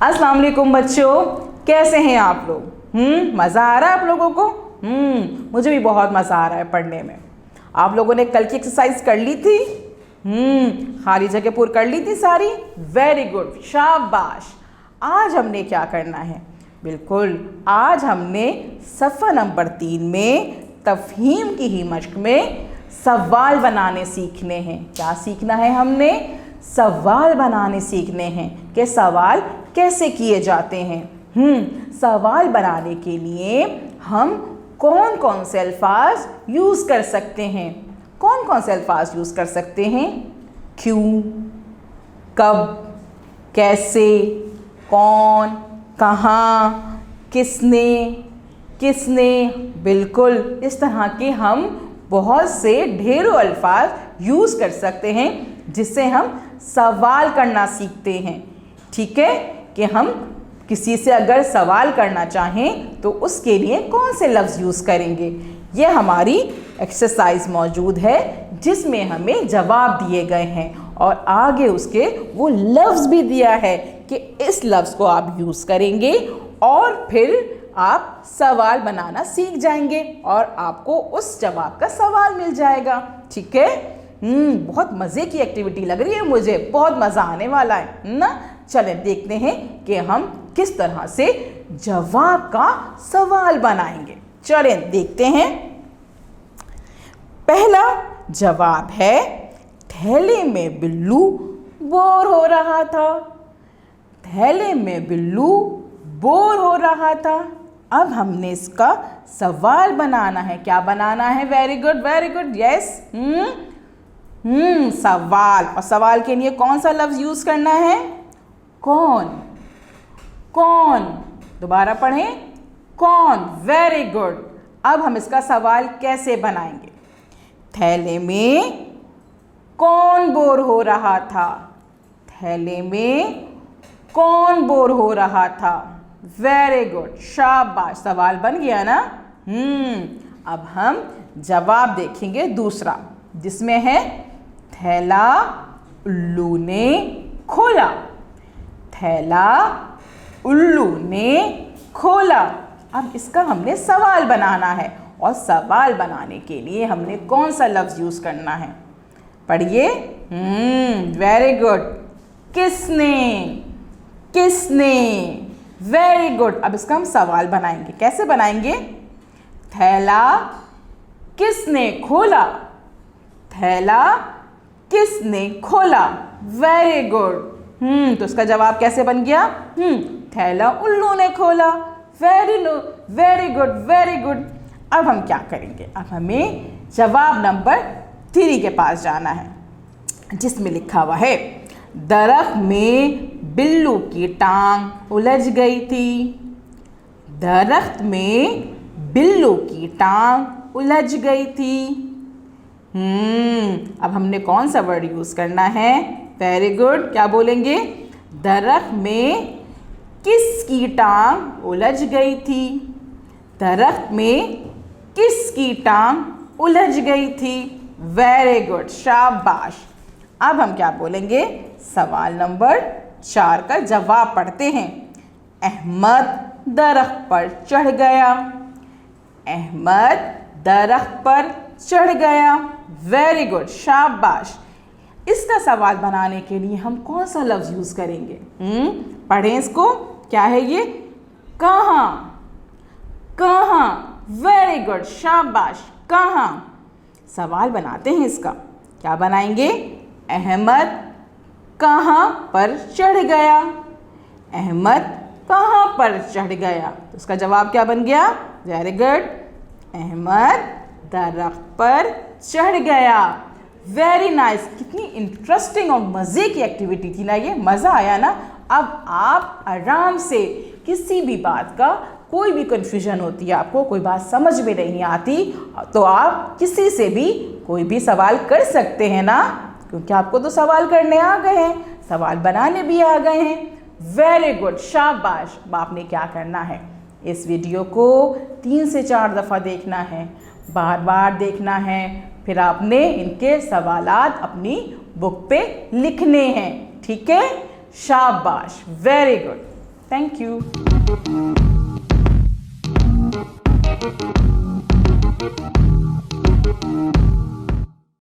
अस्सलाम वालेकुम बच्चों, कैसे हैं आप लोग? मज़ा आ रहा है आप लोगों को? मुझे भी बहुत मज़ा आ रहा है पढ़ने में। आप लोगों ने कल की एक्सरसाइज कर ली थी? खाली जगह पूरी कर ली थी सारी? वेरी गुड, शाबाश। आज हमने क्या करना है? बिल्कुल, आज हमने सफ़ा नंबर 3 में तफ़हीम की ही मश्क में सवाल बनाने सीखने हैं। क्या सीखना है हमने? सवाल बनाने सीखने हैं कि सवाल कैसे किए जाते हैं। सवाल बनाने के लिए हम कौन कौन से अल्फाज यूज़ कर सकते हैं? कौन कौन से अल्फाज यूज़ कर सकते हैं? क्यों, कब, कैसे, कौन, कहाँ, किसने, किसने। बिल्कुल, इस तरह के हम बहुत से ढेरों अल्फाज यूज़ कर सकते हैं जिससे हम सवाल करना सीखते हैं। ठीक है, कि हम किसी से अगर सवाल करना चाहें तो उसके लिए कौन से लफ्ज़ यूज़ करेंगे। ये हमारी एक्सरसाइज मौजूद है जिसमें हमें जवाब दिए गए हैं और आगे उसके वो लफ्ज़ भी दिया है कि इस लफ्ज़ को आप यूज़ करेंगे और फिर आप सवाल बनाना सीख जाएंगे और आपको उस जवाब का सवाल मिल जाएगा। ठीक है, बहुत मज़े की एक्टिविटी लग रही है मुझे, बहुत मज़ा आने वाला है ना। चलें देखते हैं कि हम किस तरह से जवाब का सवाल बनाएंगे। चलें देखते हैं। पहला जवाब है, थैले में बिल्लू बोर हो रहा था। थैले में बिल्लू बोर हो रहा था। अब हमने इसका सवाल बनाना है। क्या बनाना है? Very good, very good, yes. सवाल, और सवाल के लिए कौन सा लफ्ज़ यूज़ करना है? कौन, कौन। दोबारा पढ़ें, कौन। Very good. अब हम इसका सवाल कैसे बनाएंगे? थैले में कौन बोर हो रहा था? थैले में कौन बोर हो रहा था? वेरी गुड, शाबाश, सवाल बन गया ना। अब हम जवाब देखेंगे दूसरा, जिसमें है थैला उल्लू ने खोला। थैला उल्लू ने खोला। अब इसका हमने सवाल बनाना है और सवाल बनाने के लिए हमने कौन सा लफ्ज़ यूज़ करना है? पढ़िए। वेरी गुड, किसने, किसने। Very good. अब इसका हम सवाल बनाएंगे। कैसे बनाएंगे? थैला किसने खोला? थैला किसने खोला? Very good. तो इसका जवाब कैसे बन गया? थैला उल्लू ने खोला। Very good, very good. अब हम क्या करेंगे? अब हमें जवाब नंबर 3 के पास जाना है, जिसमें लिखा हुआ है, दरख्त में बिल्लू की टांग उलझ गई थी। दरख्त में बिल्लू की टांग उलझ गई थी। अब हमने कौन सा वर्ड यूज़ करना है? Very good. क्या बोलेंगे? दरख्त में किसकी टांग उलझ गई थी? दरख्त में किसकी टांग उलझ गई थी? वेरी गुड, शाबाश। अब हम क्या बोलेंगे? सवाल नंबर 4 का जवाब पढ़ते हैं। अहमद दरख्त पर चढ़ गया। अहमद दरख्त पर चढ़ गया। वेरी गुड, शाबाश। इसका सवाल बनाने के लिए हम कौन सा लफ्ज़ यूज़ करेंगे? पढ़ें इसको। क्या है ये? कहाँ, कहाँ। वेरी गुड, शाबाश, कहाँ। सवाल बनाते हैं इसका। क्या बनाएंगे? अहमद कहाँ पर चढ़ गया। अहमद कहाँ पर चढ़ गया। तो उसका जवाब क्या बन गया? वेरी गुड, अहमद दरख्त पर चढ़ गया। Very nice. कितनी इंटरेस्टिंग और मज़े की एक्टिविटी थी ना ये। मज़ा आया ना। अब आप आराम से किसी भी बात का, कोई भी कन्फ्यूजन होती है, आपको कोई बात समझ में नहीं आती, तो आप किसी से भी कोई भी सवाल कर सकते हैं ना, क्योंकि आपको तो सवाल करने आ गए हैं, सवाल बनाने भी आ गए हैं। वेरी गुड, शाबाश। अब आपने क्या करना है? इस वीडियो को 3 से 4 दफ़ा देखना है, बार बार देखना है। फिर आपने इनके सवालात अपनी बुक पे लिखने हैं। ठीक है, शाबाश, वेरी गुड। Thank you.